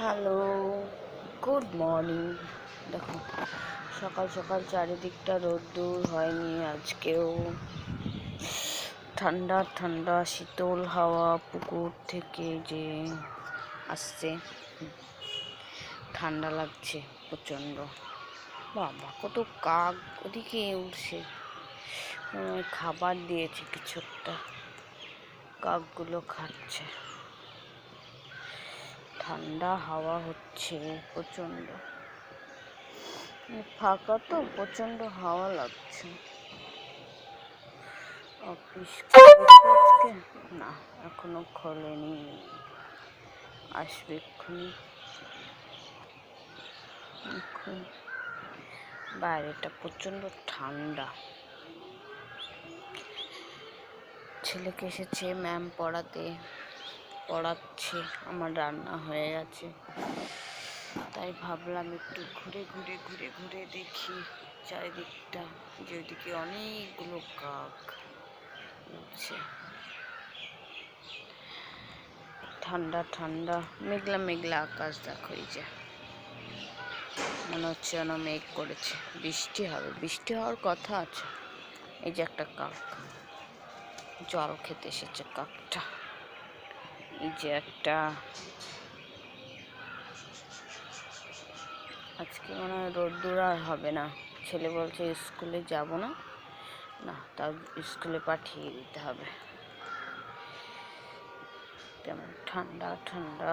Hello, good morning. দেখো, সকাল সকাল চারিদিকটা রোদ্দুর হয়নি আজকেও। ঠান্ডা ঠান্ডা শীতল হাওয়া পুকুর থেকে যে আসছে, ঠান্ডা লাগছে প্রচণ্ড। বাবা, কত কাক ওদিকে উঠছে, খাবার দিয়েছে কিছু একটা, কাকগুলো খাচ্ছে। ঠান্ডা হাওয়া হচ্ছে প্রচণ্ড, ফাঁকা তো প্রচণ্ড হাওয়া লাগছে। অফিস আজকে না, এখনো খোলেনি, আসবে এক্ষুনি। বাইরেটা প্রচণ্ড ঠান্ডা। ছেলেকে এসেছে ম্যাম পড়াচ্ছে, আমার রান্না হয়ে গেছে, তাই ভাবলাম একটু ঘুরে ঘুরে দেখি চারিদিকটা, যে ওইদিকে অনেকগুলো কাক উঠছে। ঠান্ডা ঠান্ডা মেঘলা মেঘলা আকাশ, দেখো এই যে মনে হচ্ছে যেন মেঘ করেছে, বৃষ্টি হবে, বৃষ্টি হওয়ার কথা আছে। এই যে একটা কাক জল খেতে এসেছে, কাকটা এই যে একটা। আজকে মনে হয় রোদ্দুর আর হবে না, ছেলে বলছে স্কুলে যাব না, তাও স্কুলে পাঠিয়ে দিতে হবে। তেমন ঠান্ডা ঠান্ডা।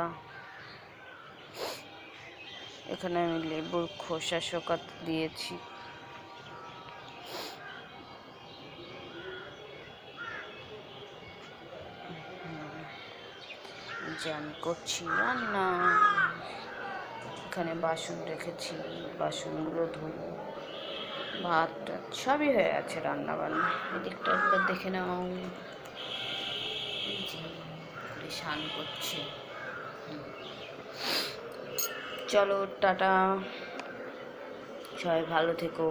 এখানে আমি লেবুর খোসা শোকাতে দিয়েছি। যে আমি করছি রান্না, এখানে বাসন রেখেছি, বাসনগুলো ধুবো। ভাত সবই হয়ে আছে, রান্না বান্না। এদিকটা একবার দেখে নাও, স্নান করছে। চলো টাটা, সবাই ভালো থেকো।